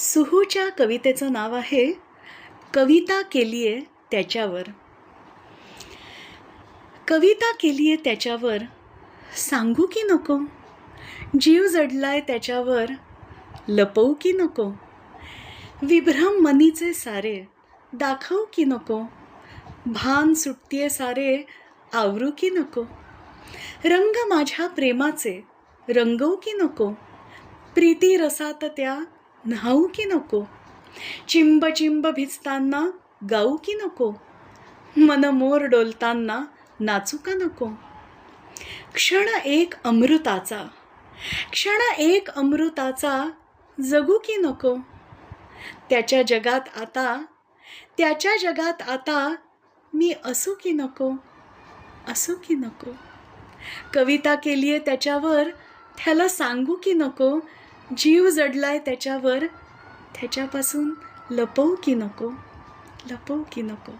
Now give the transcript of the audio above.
सुहूच्या कवितेचं नाव आहे कविता केलीये त्याच्यावर. कविता केलीये त्याच्यावर, सांगू की नको? जीव जडलाय त्याच्यावर, लपवू की नको? विभ्रम मनीचे सारे, दाखवू की नको? भान सुटतीये सारे, आवरू की नको? रंग माझ्या प्रेमाचे, रंगवू की नको? प्रीती रसात त्या न्हाऊ की नको? चिंब चिंब भिजताना गाऊ की नको? मन मोर डोलताना नाचू का नको? क्षण एक अमृताचा, क्षण एक अमृताचा, जगू की नको? त्याच्या जगात आता, त्याच्या जगात आता मी असू की नको? असू की नको? कविता केलीये त्याच्यावर, त्याला सांगू की नको? जीव जडलाय त्याच्यावर, त्याच्यापासून लपवू की नको? लपवू की नको?